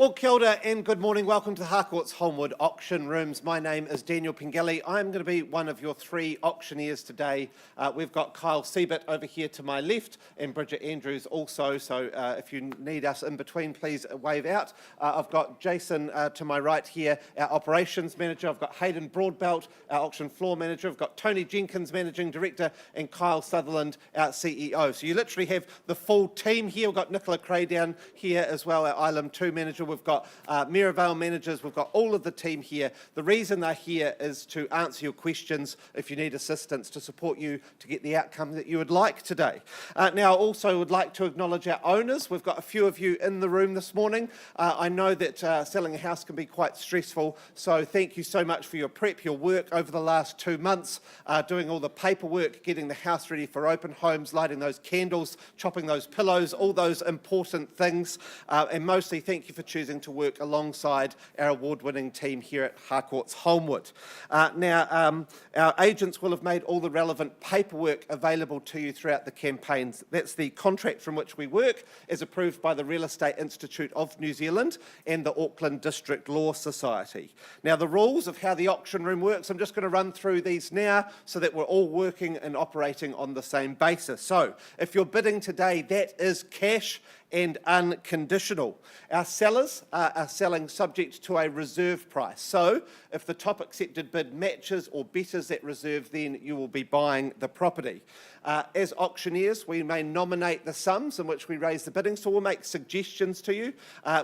Well, kia ora and good morning. Welcome to the Harcourt's Holmwood auction rooms. My name is Daniel Pengelly. I'm going to be one of your three auctioneers today. We've got Kyle Siebert over here to my left and Bridget Andrews also. So if you need us in between, please wave out. I've got Jason to my right here, our operations manager. I've got Hayden Broadbelt, our auction floor manager. I've got Tony Jenkins, managing director, and Kyle Sutherland, our CEO. So you literally have the full team here. We've got Nicola Cray down here as well, our Island 2 manager. We've got Mirabelle managers, we've got all of the team here. The reason they're here is to answer your questions if you need assistance, to support you to get the outcome that you would like today. Now, I also would like to acknowledge our owners. We've got a few of you in the room this morning. I know that selling a house can be quite stressful, so thank you so much for your prep, your work over the last 2 months, doing all the paperwork, getting the house ready for open homes, lighting those candles, chopping those pillows, all those important things, and mostly thank you for choosing to work alongside our award-winning team here at Harcourt's Holmwood. Now, our agents will have made all the relevant paperwork available to you throughout the campaigns. That's the contract from which we work, as approved by the Real Estate Institute of New Zealand and the Auckland District Law Society. Now, the rules of how the auction room works, I'm just going to run through these now so that we're all working and operating on the same basis. So, if you're bidding today, that is cash and unconditional. Our sellers are selling subject to a reserve price. So if the top accepted bid matches or betters that reserve, then you will be buying the property. As auctioneers, we may nominate the sums in which we raise the bidding, so we'll make suggestions to you.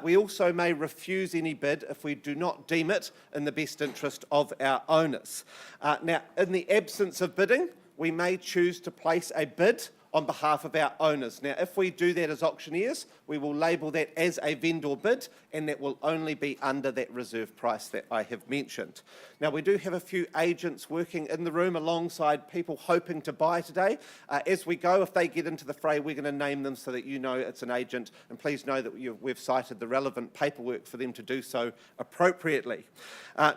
We also may refuse any bid if we do not deem it in the best interest of our owners. Now, in the absence of bidding, we may choose to place a bid on behalf of our owners. Now, if we do that as auctioneers, we will label that as a vendor bid, and that will only be under that reserve price that I have mentioned. Now, we do have a few agents working in the room alongside people hoping to buy today. As we go, if they get into the fray, we're going to name them so that you know it's an agent, and please know that we've cited the relevant paperwork for them to do so appropriately.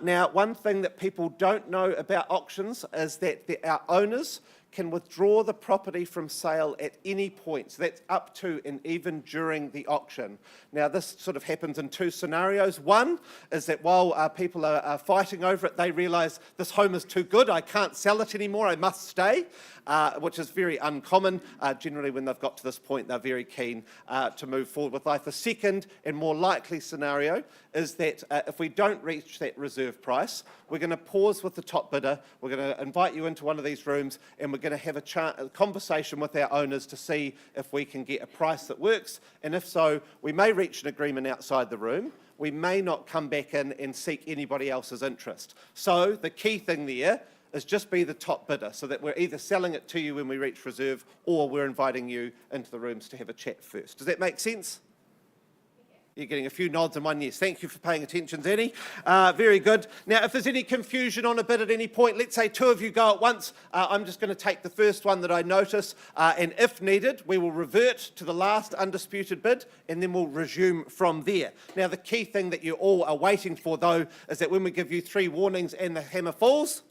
Now, one thing that people don't know about auctions is that our owners can withdraw the property from sale at any point. So that's up to and even during the auction. Now, this sort of happens in two scenarios. One is that while people are fighting over it, they realise this home is too good, I can't sell it anymore, I must stay, which is very uncommon. Generally, when they've got to this point, they're very keen to move forward with life. The second and more likely scenario is that if we don't reach that reserve price, we're going to pause with the top bidder, we're going to invite you into one of these rooms, and we're going to have a conversation with our owners to see if we can get a price that works, and if so, we may reach an agreement outside the room. We may not come back in and seek anybody else's interest. So the key thing there is just be the top bidder, so that we're either selling it to you when we reach reserve, or we're inviting you into the rooms to have a chat first. Does that make sense? You're getting a few nods and one yes. Thank you for paying attention, Zanny. Very good. Now, if there's any confusion on a bid at any point, let's say two of you go at once. I'm just going to take the first one that I notice, and if needed, we will revert to the last undisputed bid, and then we'll resume from there. Now, the key thing that you all are waiting for, though, is that when we give you 3 warnings and the hammer falls,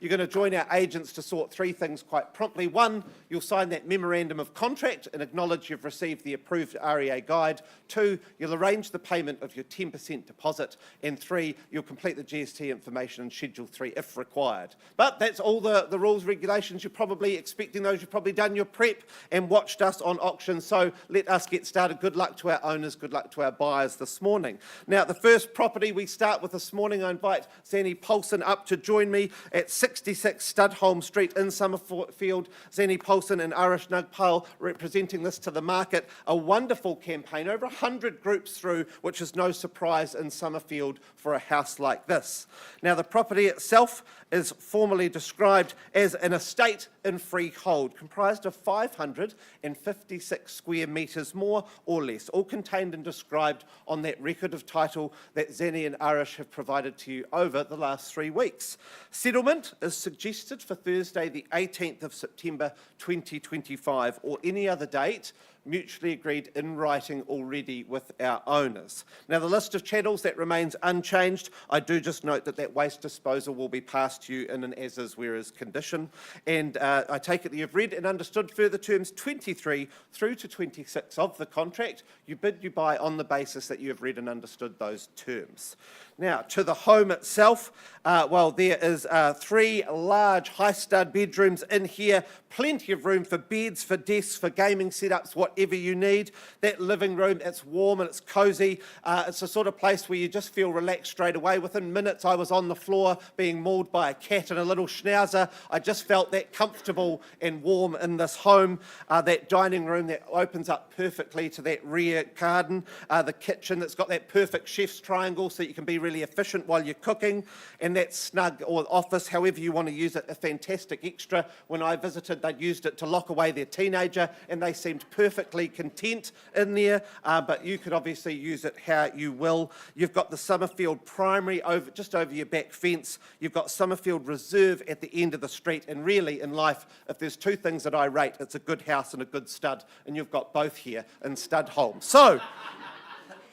you're going to join our agents to sort 3 things quite promptly. 1, you'll sign that memorandum of contract and acknowledge you've received the approved REA guide. 2, you'll arrange the payment of your 10% deposit. And 3, you'll complete the GST information in Schedule 3 if required. But that's all the rules, regulations. You're probably expecting those. You've probably done your prep and watched us on auction. So let us get started. Good luck to our owners. Good luck to our buyers this morning. Now, the first property we start with this morning, I invite Zanny Paulson up to join me at 66 Studholme Street in Summerfield. Zanny Paulson and Arish Nagpal representing this to the market. A wonderful campaign, over 100 groups through, which is no surprise in Summerfield for a house like this. Now, the property itself is formally described as an estate in freehold, comprised of 556 square metres, more or less, all contained and described on that record of title that Zanny and Arish have provided to you over the last 3 weeks. Settlement is suggested for Thursday, the 18th of September 2025, or any other date mutually agreed in writing already with our owners. Now, the list of channels, that remains unchanged. I do just note that waste disposal will be passed to you in an as-is, whereas condition. And I take it that you've read and understood further terms 23 through to 26 of the contract. You bid, you buy on the basis that you have read and understood those terms. Now, to the home itself, well, there is 3 large high-stud bedrooms in here, plenty of room for beds, for desks, for gaming setups, whatever you need. That living room, it's warm and it's cosy. It's the sort of place where you just feel relaxed straight away. Within minutes, I was on the floor being mauled by a cat and a little schnauzer. I just felt that comfortable and warm in this home. That dining room that opens up perfectly to that rear garden. The kitchen that's got that perfect chef's triangle so you can be really efficient while you're cooking, and that snug or office, however you want to use it, a fantastic extra. When I visited, they'd used it to lock away their teenager, and they seemed perfectly content in there, but you could obviously use it how you will. You've got the Summerfield Primary just over your back fence. You've got Summerfield Reserve at the end of the street, and really in life, if there's 2 things that I rate, it's a good house and a good stud, and you've got both here in Studholme. So,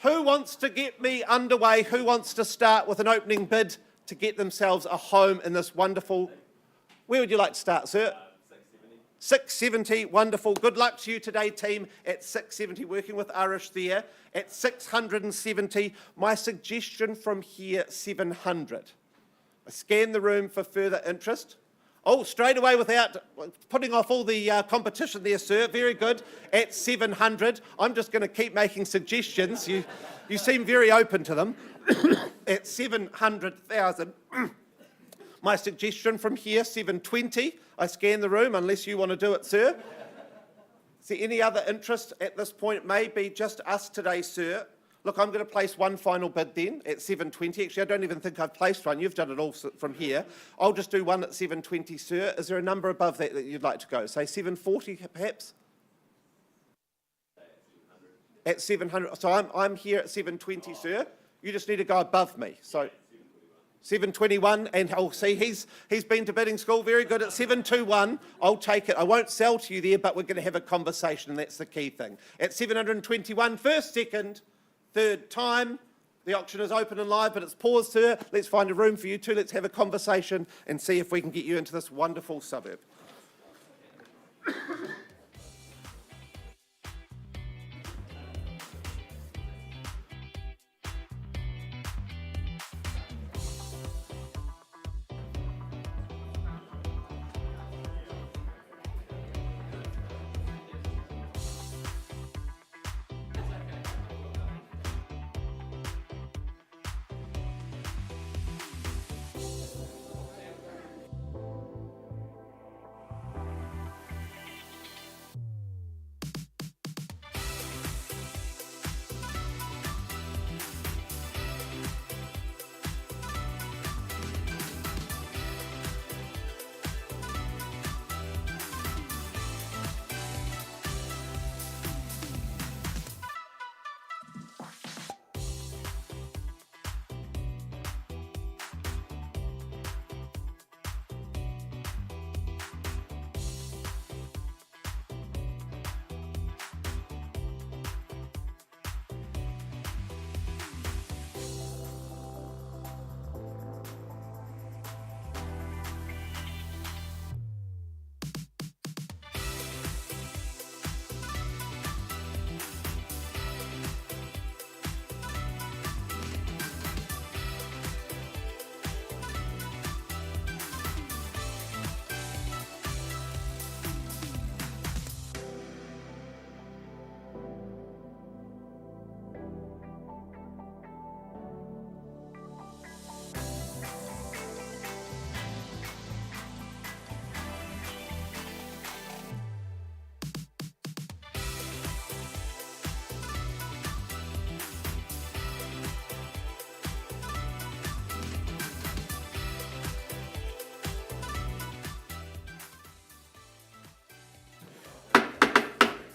who wants to get me underway? Who wants to start with an opening bid to get themselves a home in this wonderful... Where would you like to start, sir? 670, wonderful. Good luck to you today, team, at 670, working with Arish there. At 670, my suggestion from here, 700. I scan the room for further interest. Oh, straight away without putting off all the competition there, sir. Very good. At 700. I'm just going to keep making suggestions. You seem very open to them. At 700,000. My suggestion from here, 720. I scan the room, unless you want to do it, sir. Is there any other interest at this point? It may be just us today, sir. Look, I'm going to place one final bid then at 720. Actually, I don't even think I've placed one. You've done it all from here. I'll just do one at 720, sir. Is there a number above that you'd like to go? Say 740, perhaps? At 700. So I'm here at 720, sir. You just need to go above me. So 721, and I'll see he's been to bidding school. Very good. At 721, I'll take it. I won't sell to you there, but we're going to have a conversation, and that's the key thing. At 721, first, second, third time. The auction is open and live, but it's paused, sir. Let's find a room for you two. Let's have a conversation and see if we can get you into this wonderful suburb.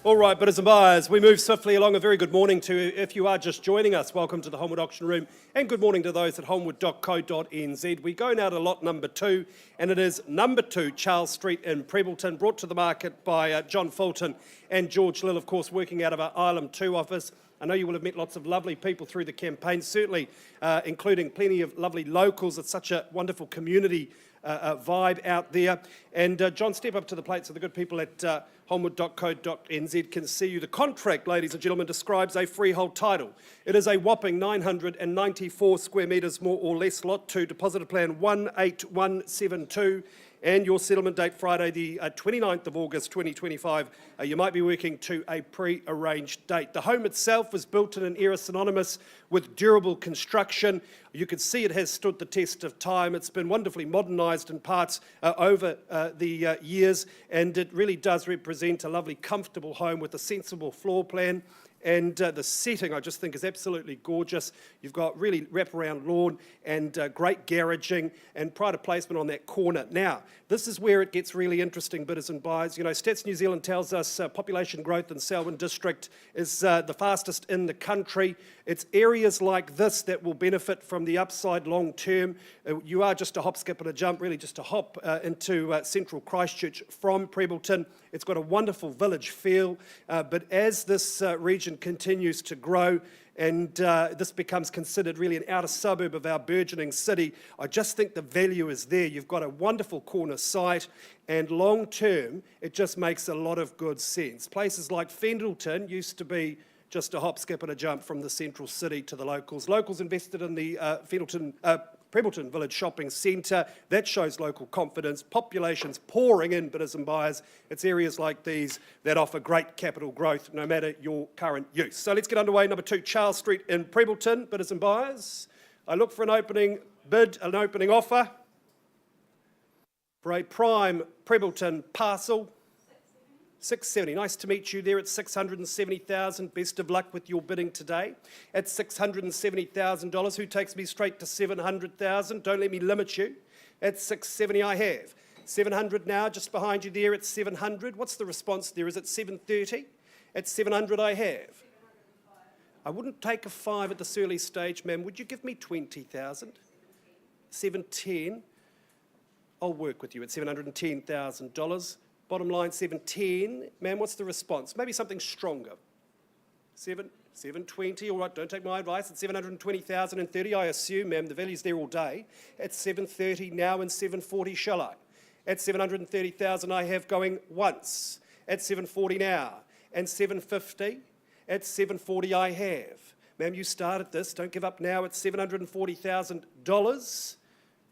All right, bidders and buyers, we move swiftly along. A very good morning to if you are just joining us. Welcome to the Holmwood Auction Room, and good morning to those at holmwood.co.nz. We go now to lot number 2, and it is number 2 Charles Street in Prebleton, brought to the market by John Fulton and George Lill, of course, working out of our Ireland 2 office. I know you will have met lots of lovely people through the campaign, certainly including plenty of lovely locals. It's such a wonderful community vibe out there. And John, step up to the plate so the good people at holmwood.co.nz can see you. The contract, ladies and gentlemen, describes a freehold title. It is a whopping 994 square metres, more or less. Lot 2, deposited plan 18172. And your settlement date Friday the 29th of August 2025. You might be working to a pre-arranged date. The home itself was built in an era synonymous with durable construction. You can see it has stood the test of time. It's been wonderfully modernised in parts over the years, and it really does represent a lovely comfortable home with a sensible floor plan. And the setting, I just think, is absolutely gorgeous. You've got really wraparound lawn and great garaging and pride of placement on that corner. Now, this is where it gets really interesting, bidders and buyers. You know, Stats New Zealand tells us population growth in Selwyn District is the fastest in the country. It's areas like this that will benefit from the upside long term. You are just a hop, skip and a jump, really just a hop into central Christchurch from Prebleton. It's got a wonderful village feel, but as this region continues to grow and this becomes considered really an outer suburb of our burgeoning city, I just think the value is there. You've got a wonderful corner site, and long term, it just makes a lot of good sense. Places like Fendleton used to be just a hop, skip and a jump from the central city to the locals. Locals invested in the Prebleton Village Shopping Centre. That shows local confidence. Populations pouring in, bidders and buyers. It's areas like these that offer great capital growth, no matter your current use. So let's get underway. Number 2, Charles Street in Prebleton, bidders and buyers. I look for an opening bid, an opening offer for a prime Prebleton parcel. 670. Nice to meet you there at 670,000. Best of luck with your bidding today. At $670,000, who takes me straight to 700,000? Don't let me limit you. At 670 I have. 700 now, just behind you there at 700. What's the response there? Is it 730? At 700 I have. I wouldn't take a 5 at this early stage, ma'am. Would you give me 20,000? 710. I'll work with you at $710,000. Bottom line, 710. Ma'am, what's the response? Maybe something stronger. 720, all right, don't take my advice. At 720,030, I assume, ma'am, the value's there all day. At 730 now and 740, shall I? At 730,000, I have going once. At 740 now and 750. At 740, I have. Ma'am, you started this. Don't give up now. At $740,000.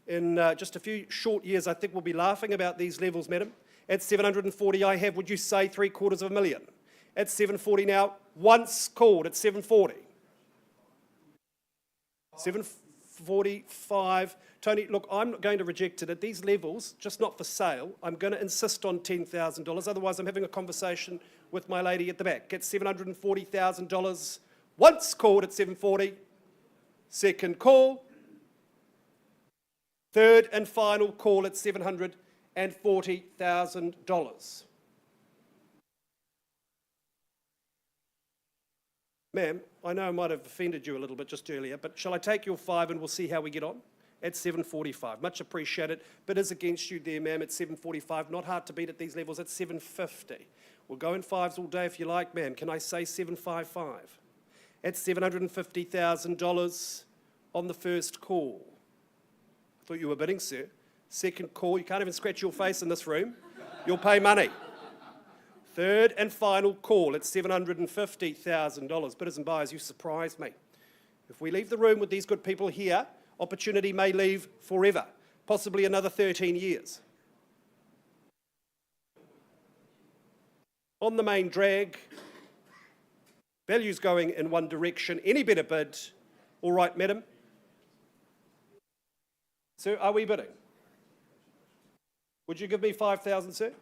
In just a few short years, I think we'll be laughing about these levels, madam. At 740 I have, would you say $750,000? At 740 now, once called at 740. 745. Tony, look, I'm not going to reject it at these levels, just not for sale. I'm going to insist on $10,000. Otherwise, I'm having a conversation with my lady at the back. At $740,000, once called at 740. Second call. Third and final call at $740,000. Ma'am, I know I might have offended you a little bit just earlier, but shall I take your 5 and we'll see how we get on? At 745. Much appreciated. But is against you there, ma'am, at 745. Not hard to beat at these levels at 750. We'll go in 5s all day if you like, ma'am. Can I say 755? At $750,000 on the first call. I thought you were bidding, sir. Second call, you can't even scratch your face in this room. You'll pay money. Third and final call at $750,000. Bidders and buyers, you surprise me. If we leave the room with these good people here, opportunity may leave forever, possibly another 13 years. On the main drag, value's going in one direction. Any better bid? All right, madam. Sir, are we bidding? Would you give me 5,000, sir?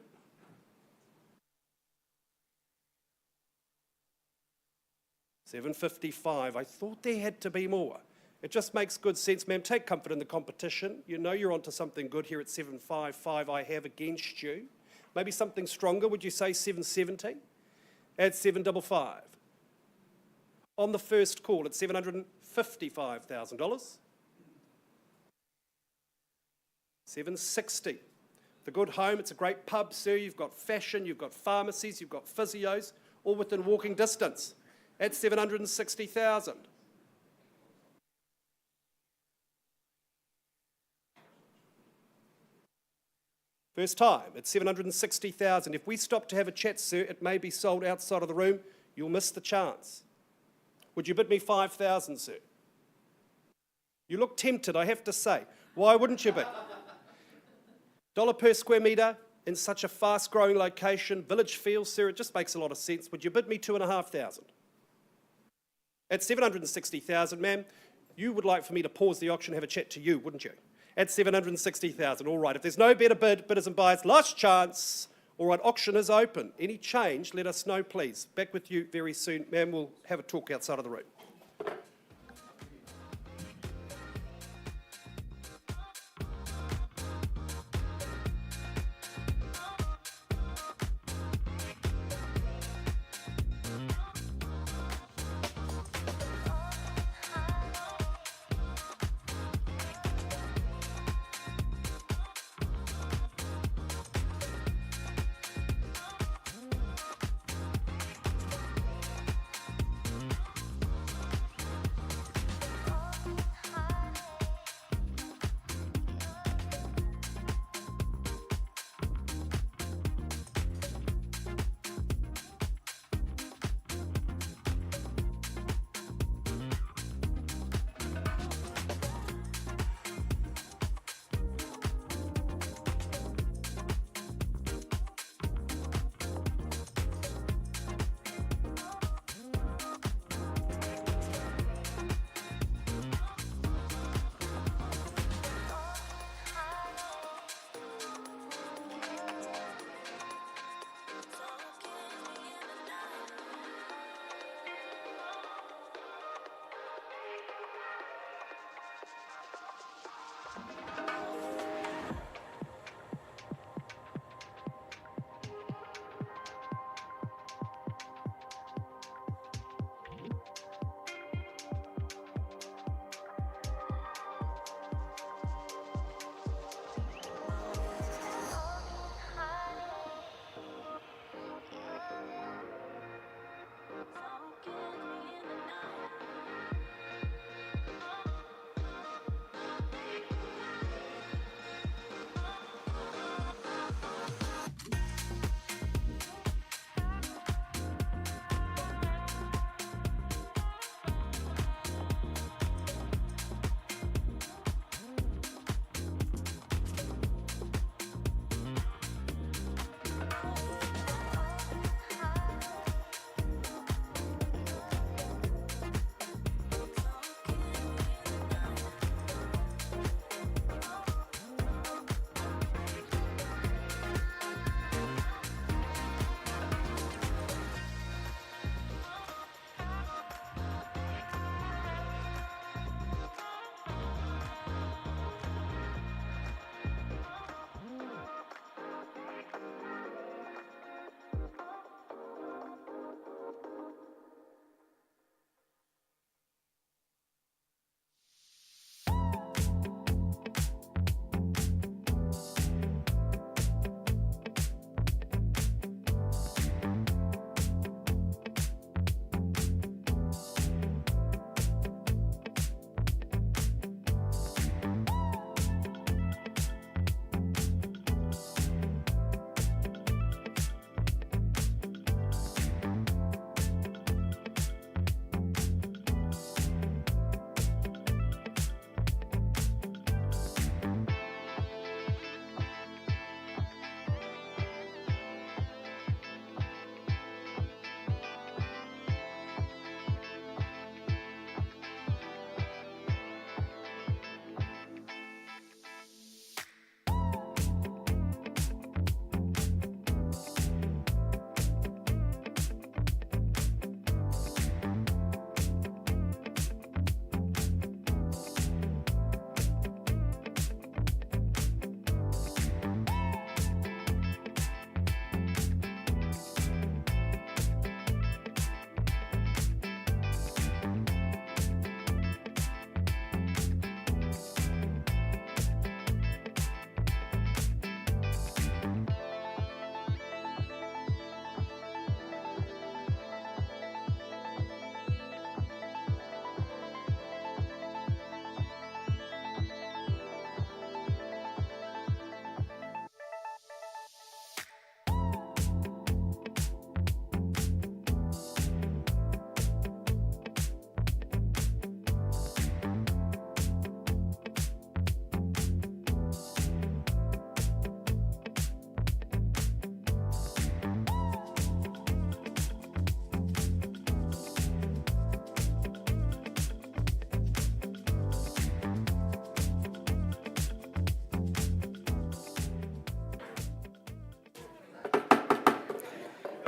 $755. I thought there had to be more. It just makes good sense, ma'am. Take comfort in the competition. You know you're onto something good here at 755 I have against you. Maybe something stronger. Would you say 770? at $755. On the first call at $755,000. $760. The Good Home, it's a great pub, sir. You've got fashion, you've got pharmacies, you've got physios, all within walking distance at $760,000. First time at $760,000. If we stop to have a chat, sir, it may be sold outside of the room. You'll miss the chance. Would you bid me $5,000, sir? You look tempted, I have to say. Why wouldn't you bid? $1 per square metre in such a fast-growing location, village feel, sir, it just makes a lot of sense. Would you bid me $2,500? At $760,000, ma'am, you would like for me to pause the auction and have a chat to you, wouldn't you? At $760,000, all right. If there's no better bid, bidders and buyers, last chance. All right, auction is open. Any change, let us know, please. Back with you very soon. Ma'am, we'll have a talk outside of the room.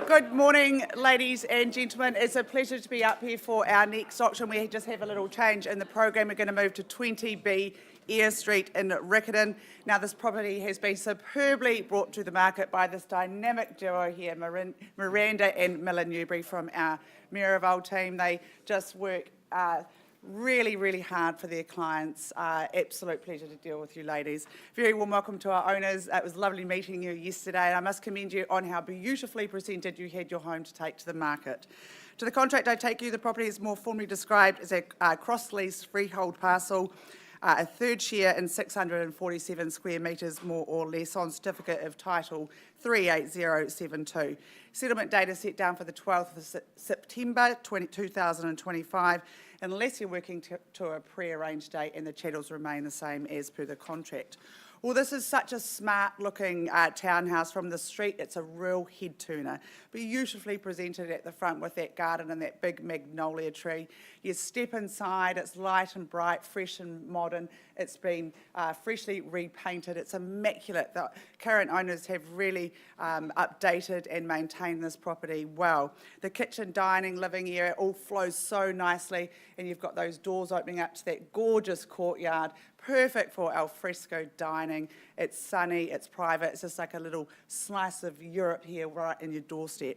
Good morning, ladies and gentlemen. It's a pleasure to be up here for our next auction. We just have a little change in the program. We're going to move to 20B Eyre Street in Riccarton. Now, this property has been superbly brought to the market by this dynamic duo here, Miranda and Miller Newbury from our Miraval team. They just work really hard for their clients. Absolute pleasure to deal with you ladies. Very warm welcome to our owners. It was lovely meeting you yesterday, and I must commend you on how beautifully presented you had your home to take to the market. To the contract I take you, the property is more formally described as a cross-lease freehold parcel, a third share in 647 square metres more or less on certificate of title 38072. Settlement date is set down for the 12th of September 2025, unless you're working to a pre-arranged date and the chattels remain the same as per the contract. Well, this is such a smart-looking townhouse from the street. It's a real head-turner. Beautifully presented at the front with that garden and that big magnolia tree. You step inside, it's light and bright, fresh and modern. It's been freshly repainted. It's immaculate. The current owners have really updated and maintained this property well. The kitchen, dining, living area all flows so nicely, and you've got those doors opening up to that gorgeous courtyard. Perfect for al fresco dining. It's sunny, it's private, it's just like a little slice of Europe here right in your doorstep.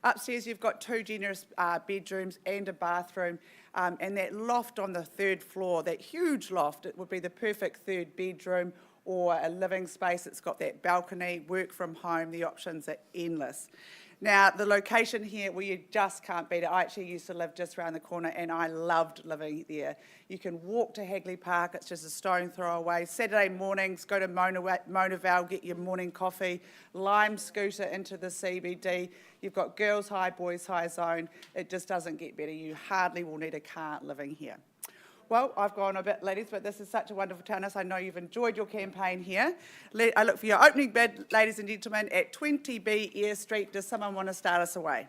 Upstairs you've got two generous bedrooms and a bathroom, and that loft on the third floor, that huge loft, it would be the perfect third bedroom or a living space. It's got that balcony, work from home, the options are endless. Now, the location here, well, you just can't beat it. I actually used to live just around the corner and I loved living there. You can walk to Hagley Park, it's just a stone throw away. Saturday mornings, go to Monaval, get your morning coffee, Lime scooter into the CBD. You've got girls' high, boys' high zone. It just doesn't get better. You hardly will need a car living here. Well, I've gone a bit, ladies, but this is such a wonderful townhouse. I know you've enjoyed your campaign here. I look for your opening bid, ladies and gentlemen, at 20B Eyre Street. Does someone want to start us away?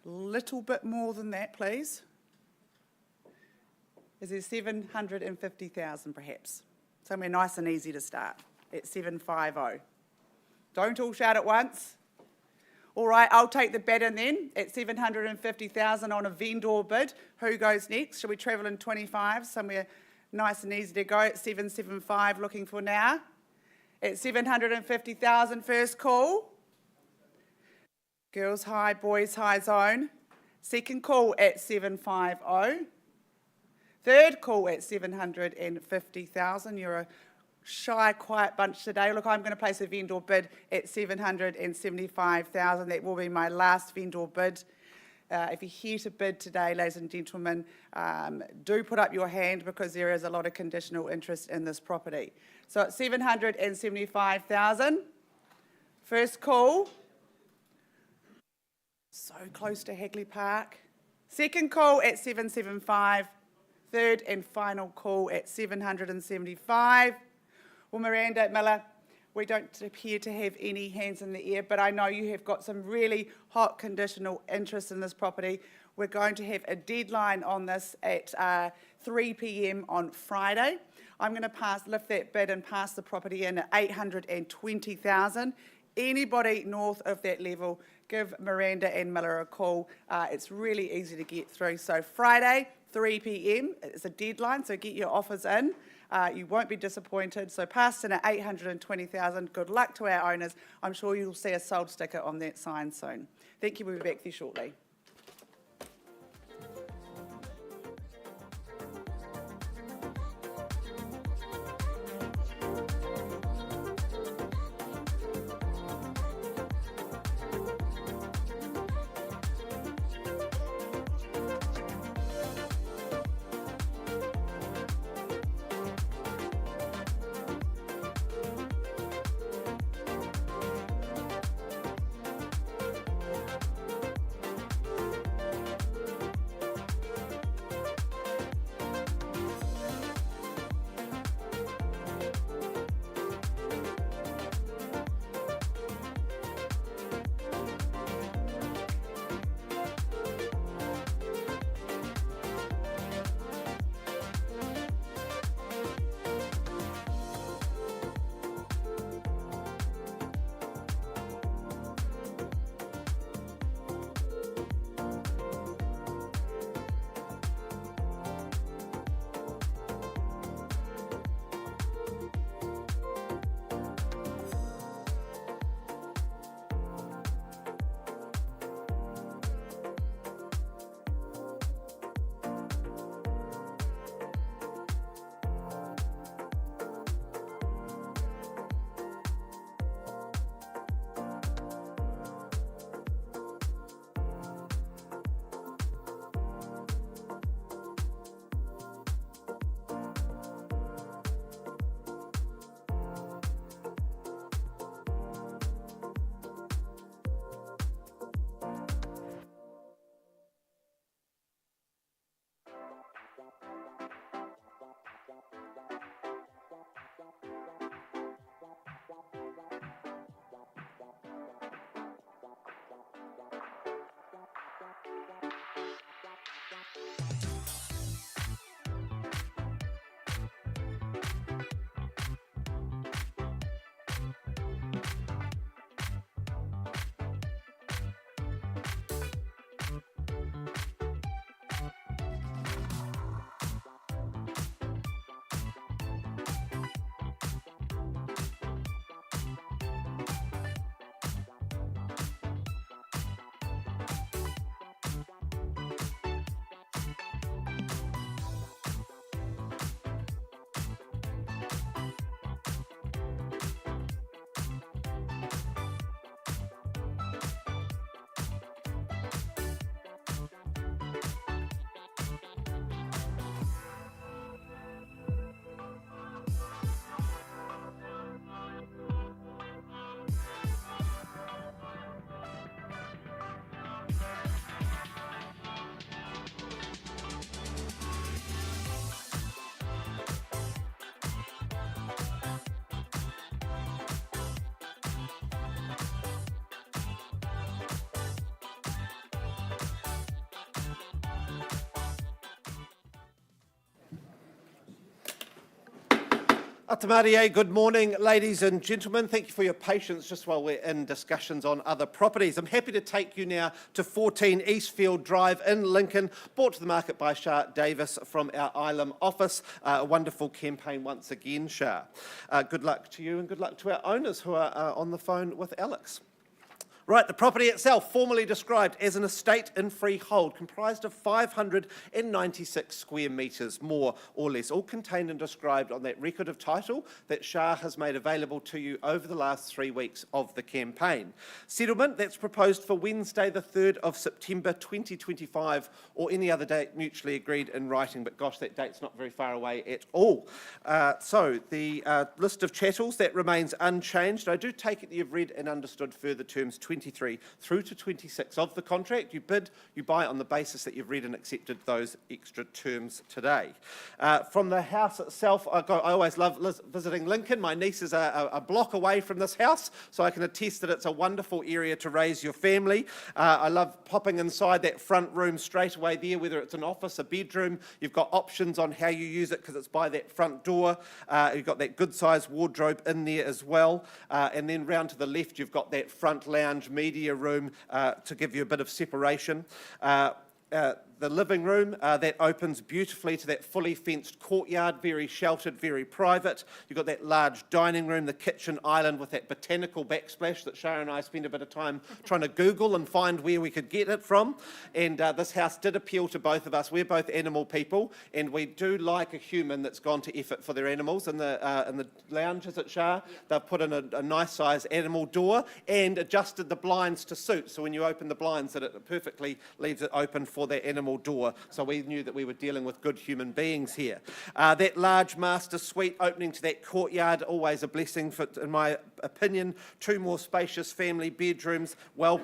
A little bit more than that, please. Is there 750,000 perhaps? Somewhere nice and easy to start at 750. Don't all shout at once. All right, I'll take the bet in then at 750,000 on a vendor bid. Who goes next? Shall we travel in 25? Somewhere nice and easy to go at 775, looking for now. At 750,000, first call. Girls high, boys high zone. Second call at 750. Third call at 750,000. You're a shy, quiet bunch today. Look, I'm going to place a vendor bid at 775,000. That will be my last vendor bid. If you're here to bid today, ladies and gentlemen, do put up your hand because there is a lot of conditional interest in this property. So at 775,000, first call. So close to Hagley Park. Second call at 775. Third and final call at 775. Well, Miranda, Miller, we don't appear to have any hands in the air, but I know you have got some really hot conditional interest in this property. We're going to have a deadline on this at 3 p.m. on Friday. I'm going to lift that bid and pass the property in at 820,000. Anybody north of that level, give Miranda and Miller a call. It's really easy to get through. So Friday, 3 p.m. is a deadline, so get your offers in. You won't be disappointed. So pass in at 820,000. Good luck to our owners. I'm sure you'll see a sold sticker on that sign soon. Thank you. We'll be back with you shortly. Atamarie, good morning, ladies and gentlemen. Thank you for your patience just while we're in discussions on other properties. I'm happy to take you now to 14 Eastfield Drive in Lincoln, brought to the market by Shah Davis from our Ilam office. A wonderful campaign once again, Shah. Good luck to you and good luck to our owners who are on the phone with Alex. Right, the property itself, formally described as an estate in freehold, comprised of 596 square metres, more or less, all contained and described on that record of title that Shah has made available to you over the last 3 weeks of the campaign. Settlement that's proposed for Wednesday, the 3rd of September 2025, or any other date mutually agreed in writing, but gosh, that date's not very far away at all. So the list of chattels, that remains unchanged. I do take it that you've read and understood further terms 23 through to 26 of the contract. You bid, you buy on the basis that you've read and accepted those extra terms today. From the house itself, I always love visiting Lincoln. My niece is a block away from this house, so I can attest that it's a wonderful area to raise your family. I love popping inside that front room straight away there, whether it's an office, a bedroom. You've got options on how you use it because it's by that front door. You've got that good sized wardrobe in there as well. And then round to the left, you've got that front lounge media room to give you a bit of separation. The living room that opens beautifully to that fully fenced courtyard, very sheltered, very private. You've got that large dining room, the kitchen island with that botanical backsplash that Shara and I spent a bit of time trying to Google and find where we could get it from. And this house did appeal to both of us. We're both animal people, and we do like a human that's gone to effort for their animals. In the lounges at Shah, they've put in a nice size animal door and adjusted the blinds to suit. So when you open the blinds, that it perfectly leaves it open for that animal door, so we knew that we were dealing with good human beings here. That large master suite opening to that courtyard, always a blessing, in my opinion. 2 more spacious family bedrooms, well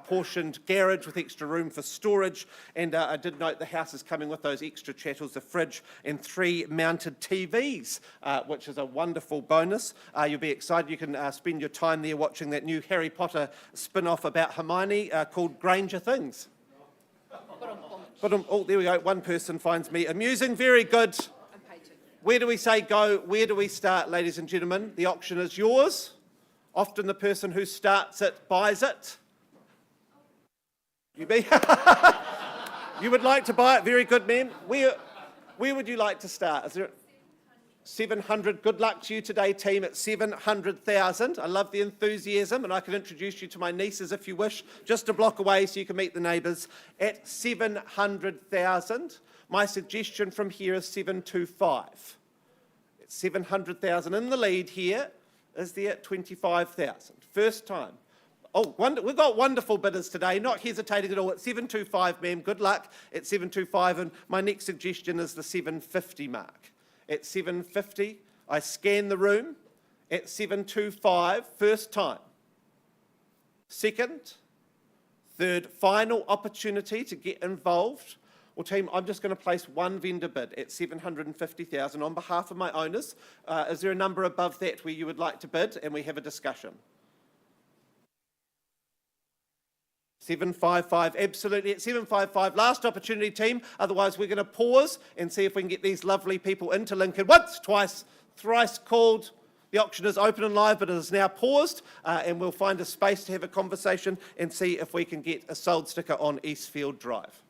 portioned garage with extra room for storage, and I did note the house is coming with those extra chattels, a fridge and 3 mounted TVs, which is a wonderful bonus. You'll be excited. You can spend your time there watching that new Harry Potter spin-off about Hermione called Granger Things. Oh, there we go. One person finds me amusing. Very good. Where do we say go? Where do we start, ladies and gentlemen? The auction is yours. Often the person who starts it buys it. You be? You would like to buy it? Very good, ma'am. Where would you like to start? Is there 700. Good luck to you today, team, at 700,000. I love the enthusiasm, and I can introduce you to my nieces if you wish, just a block away so you can meet the neighbours. At 700,000, my suggestion from here is 725. It's 700,000 in the lead here. Is there 25,000? First time. Oh, we've got wonderful bidders today, not hesitating at all. At 725, ma'am, good luck at 725, and my next suggestion is the 750 mark. At 750, I scan the room. At 725, first time. Second, third, final opportunity to get involved. Well, team, I'm just going to place one vendor bid at 750,000 on behalf of my owners. Is there a number above that where you would like to bid and we have a discussion? 755, absolutely at 755. Last opportunity, team. Otherwise, we're going to pause and see if we can get these lovely people into Lincoln. Once, twice, thrice called. The auction is open and live, but it is now paused, and we'll find a space to have a conversation and see if we can get a sold sticker on Eastfield Drive.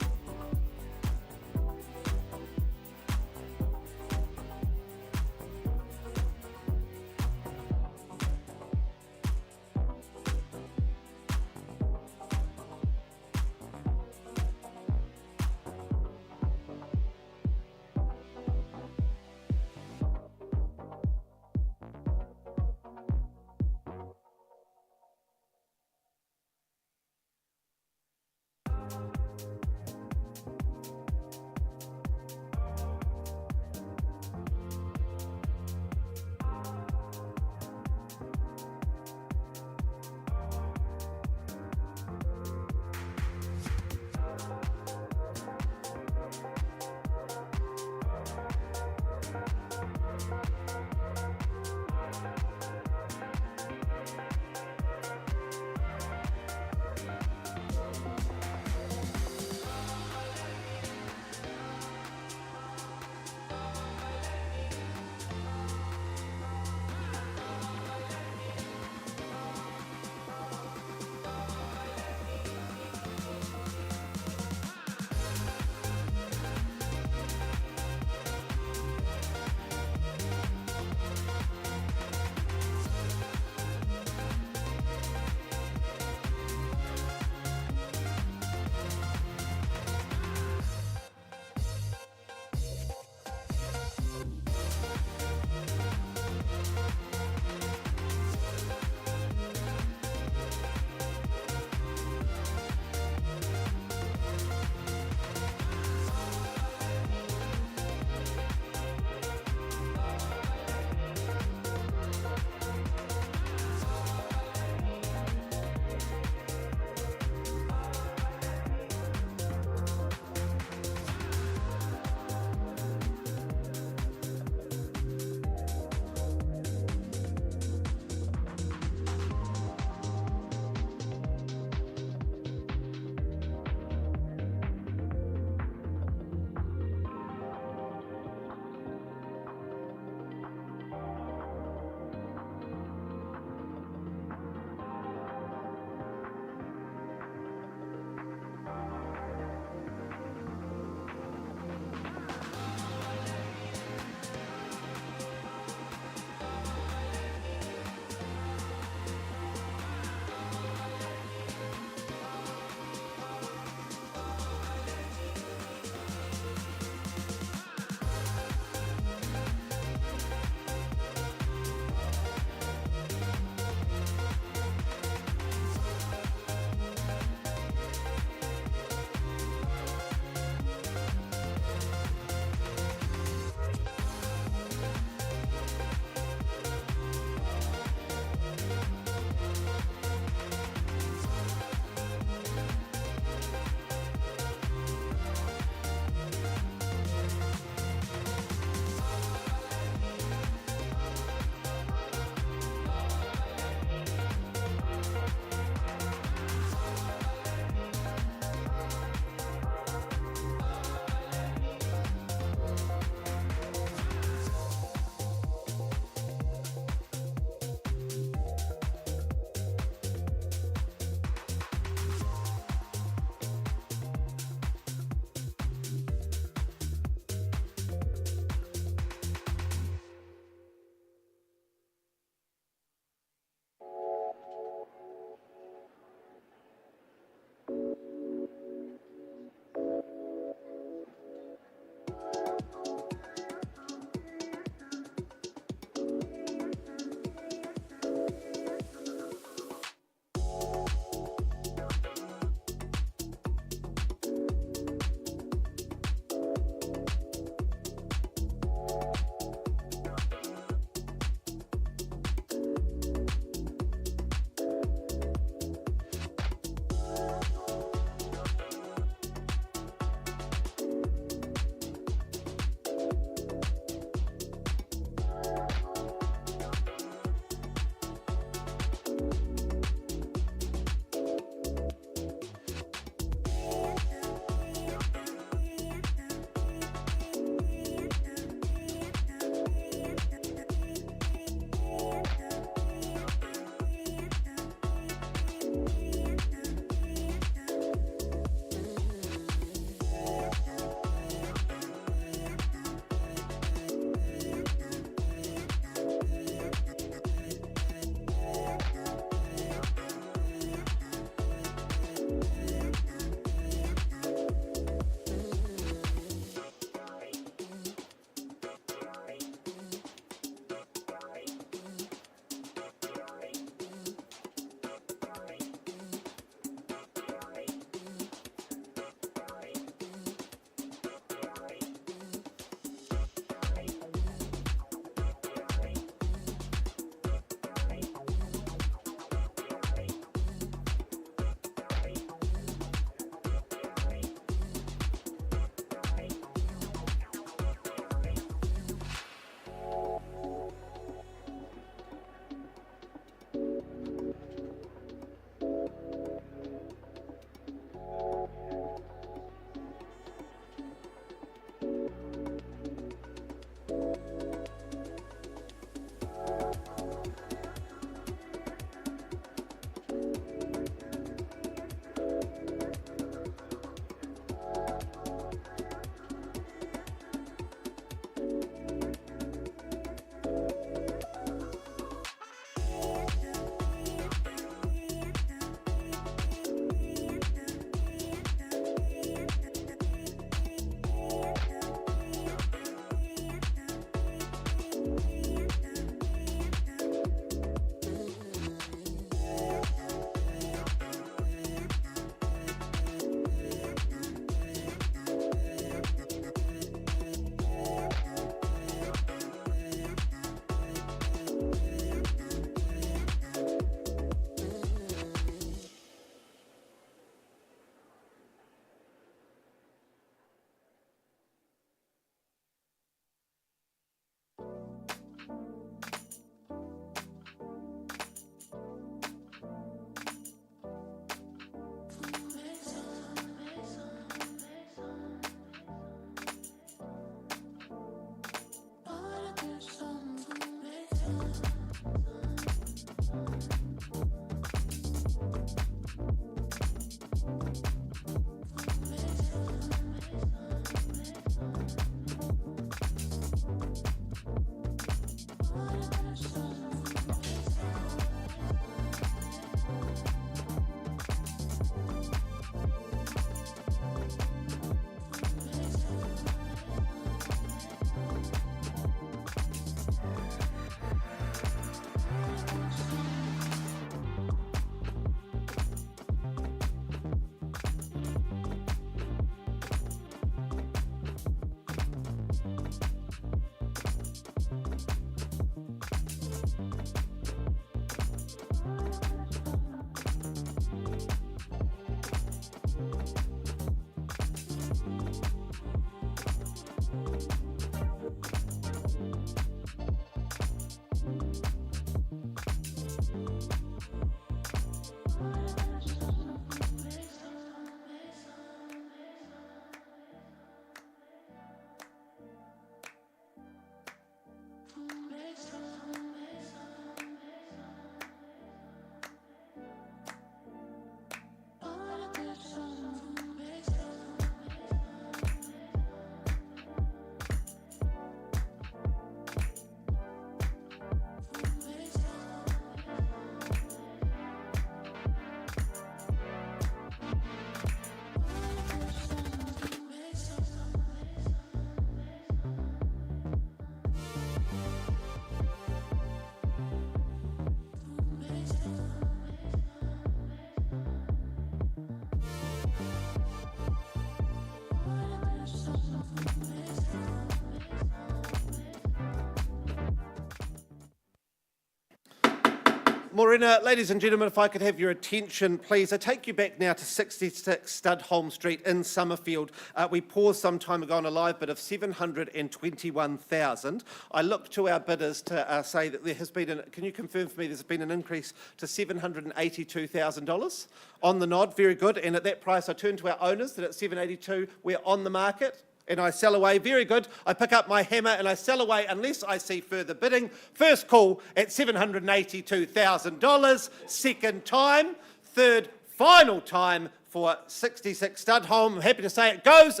Morena, ladies and gentlemen, if I could have your attention, please. I take you back now to 66 Studholme Street in Summerfield. We paused some time ago on a live bid of $721,000. I look to our bidders to say that there has been, can you confirm for me there's been an increase to $782,000 on the nod? Very good. And at that price, I turn to our owners that at $782, we're on the market. And I sell away, very good. I pick up my hammer and I sell away unless I see further bidding. First call at $782,000. Second time, third, final time for 66 Studholme. I'm happy to say it goes.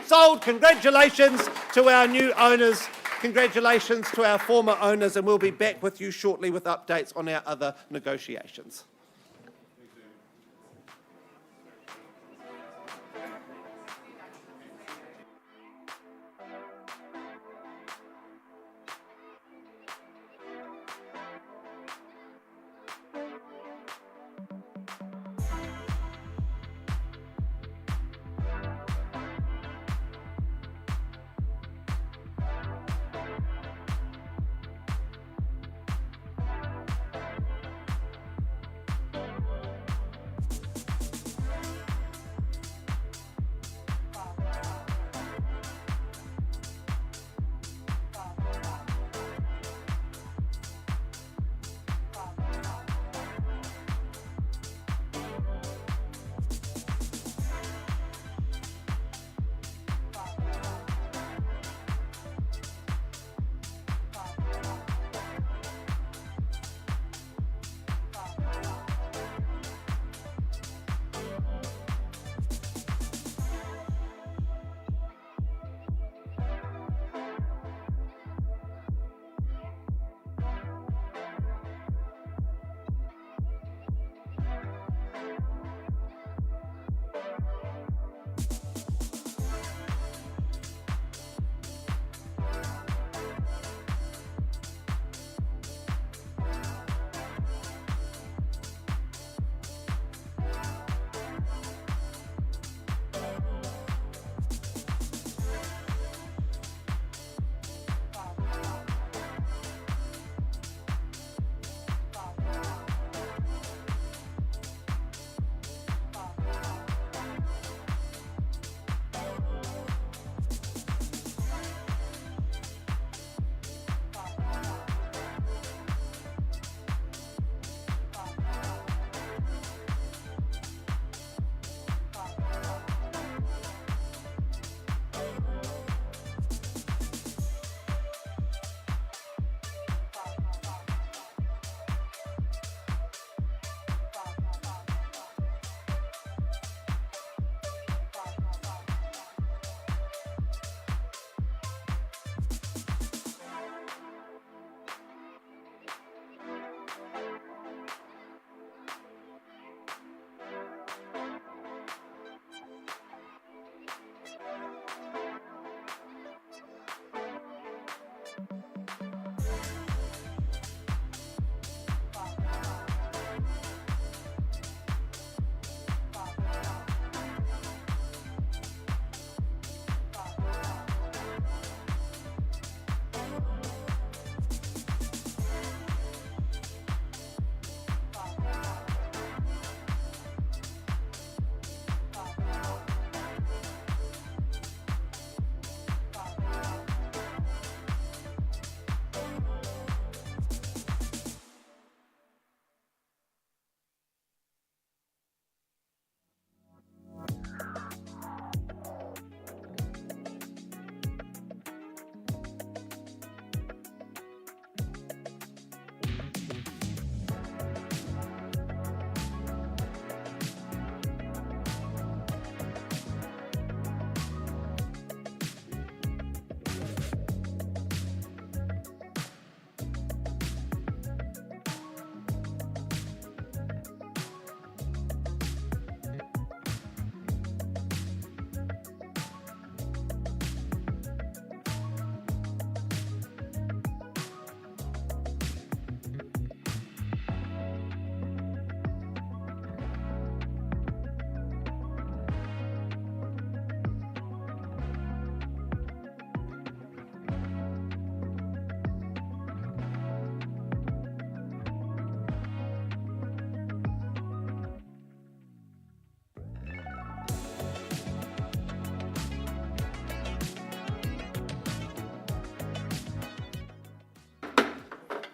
Sold. Congratulations to our new owners. Congratulations to our former owners, and we'll be back with you shortly with updates on our other negotiations.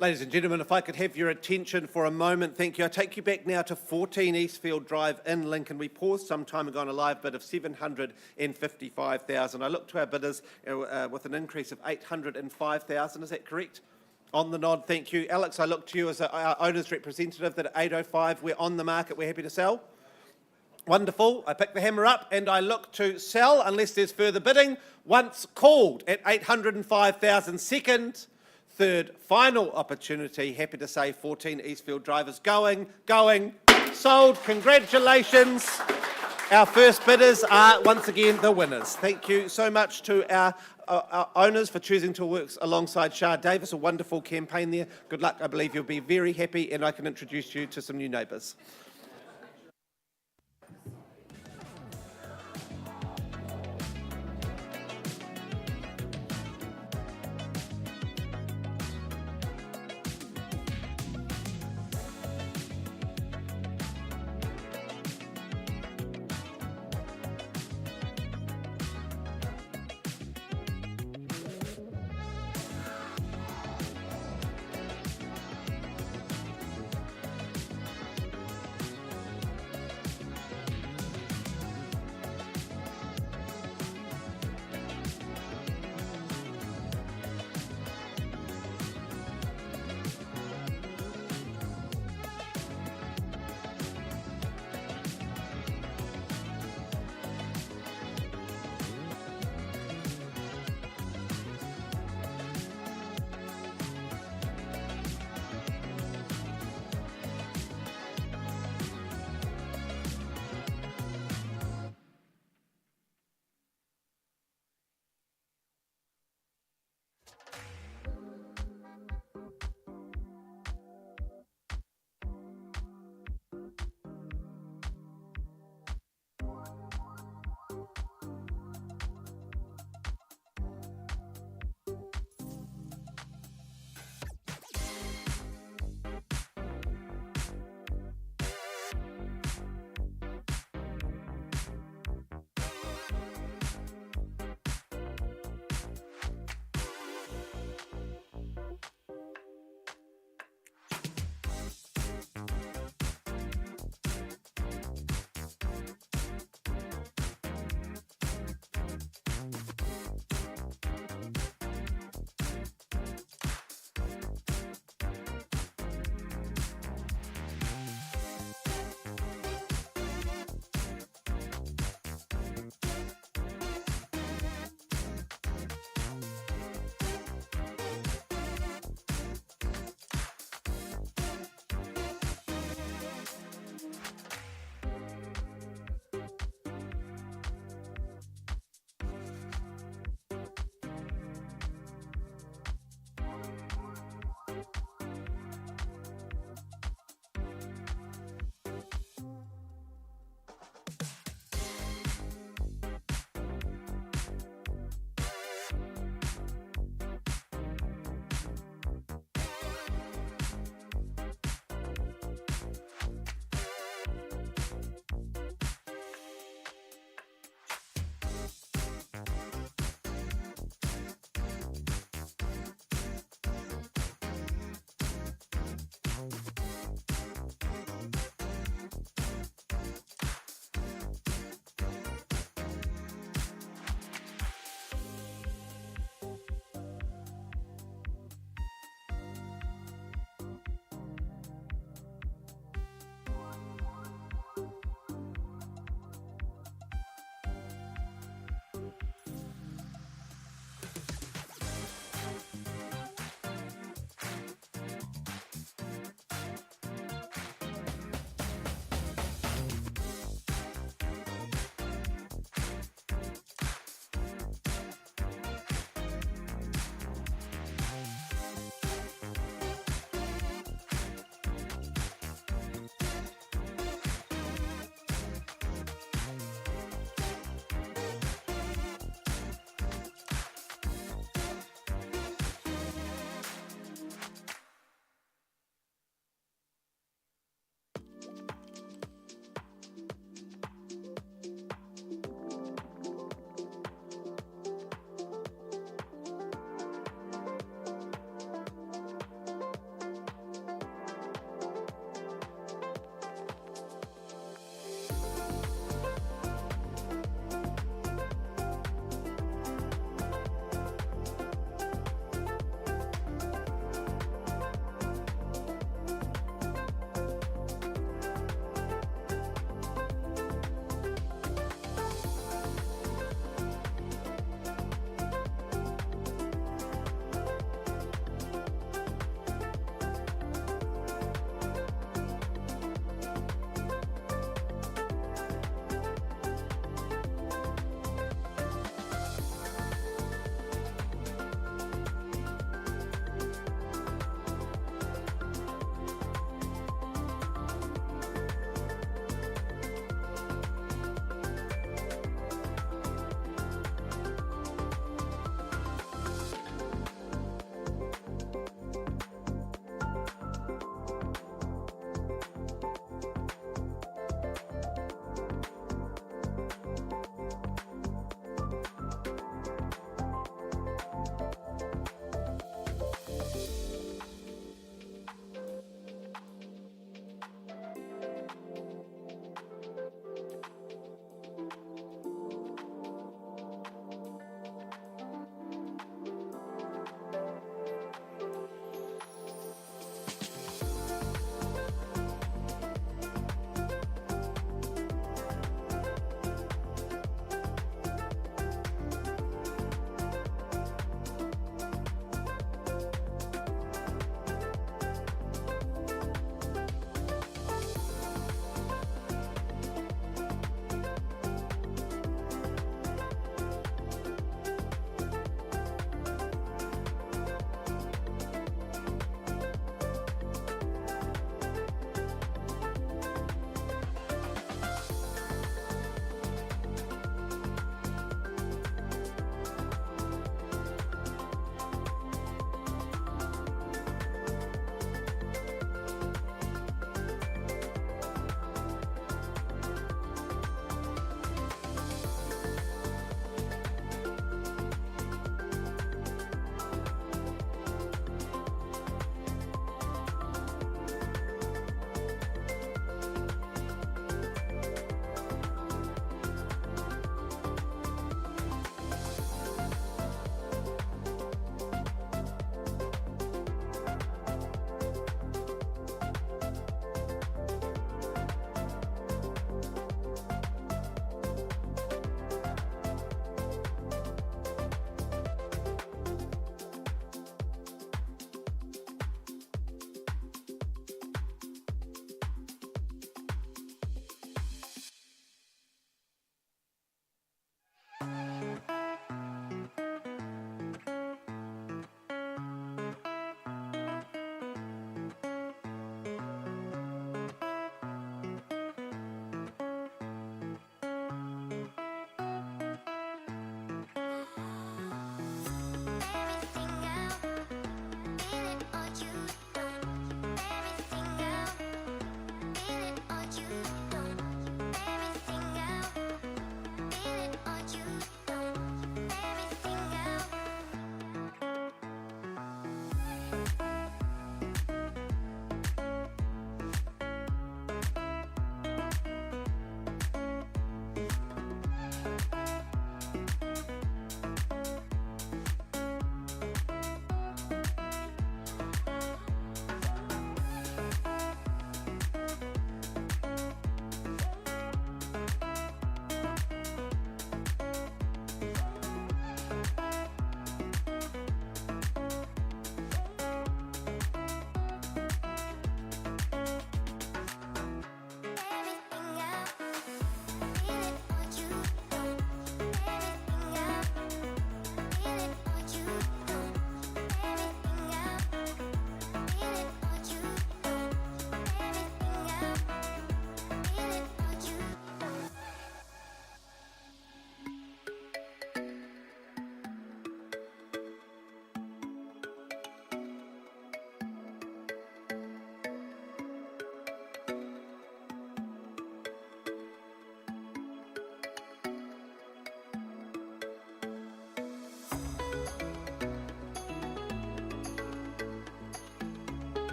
Ladies and gentlemen, if I could have your attention for a moment, thank you. I take you back now to 14 Eastfield Drive in Lincoln. We paused some time ago on a live bid of 755,000. I looked to our bidders with an increase of 805,000. Is that correct? On the nod, thank you. Alex, I look to you as our owner's representative that at 805 we're on the market, we're happy to sell. Wonderful. I pick the hammer up and I look to sell unless there's further bidding. Once called at 805,000. Second, third, final opportunity. Happy to say 14 Eastfield Drive is going, sold. Congratulations. Our first bidders are once again the winners. Thank you so much to our owners for choosing to work alongside Shah Davis. A wonderful campaign there. Good luck. I believe you'll be very happy and I can introduce you to some new neighbours.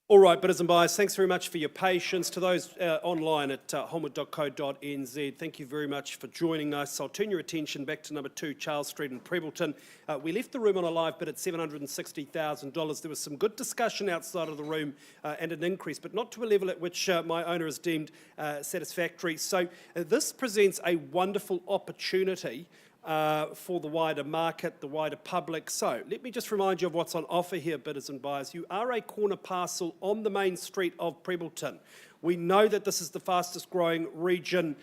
All right, bidders and buyers, thanks very much for your patience. To those online at holmwood.co.nz, thank you very much for joining us. I'll turn your attention back to number 2, Charles Street in Prebleton. We left the room on a live bid at $760,000. There was some good discussion outside of the room and an increase, but not to a level at which my owner has deemed satisfactory. So this presents a wonderful opportunity for the wider market, the wider public. So let me just remind you of what's on offer here, bidders and buyers. You are a corner parcel on the main street of Prebleton. We know that this is the fastest growing region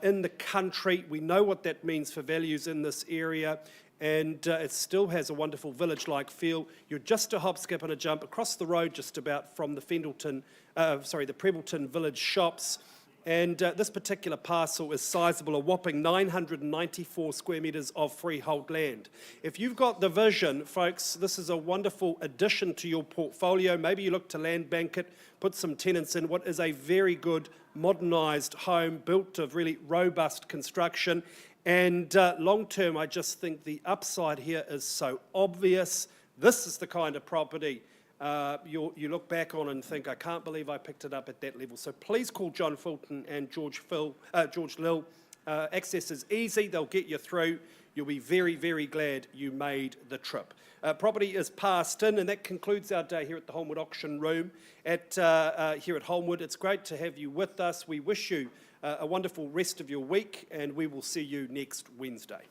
in the country. We know what that means for values in this area, and it still has a wonderful village-like feel. You're just a hop, skip and a jump across the road just about from the the Prebleton village shops. And this particular parcel is sizable, a whopping 994 square metres of freehold land. If you've got the vision, folks, this is a wonderful addition to your portfolio. Maybe you look to land bank it, put some tenants in what is a very good modernised home built of really robust construction. And long term, I just think the upside here is so obvious. This is the kind of property you look back on and think, I can't believe I picked it up at that level. So please call John Fulton and George Lill. Access is easy. They'll get you through. You'll be very, very glad you made the trip. Property is passed in, and that concludes our day here at the Holmwood Auction Room here at Holmwood. It's great to have you with us. We wish you a wonderful rest of your week, and we will see you next Wednesday.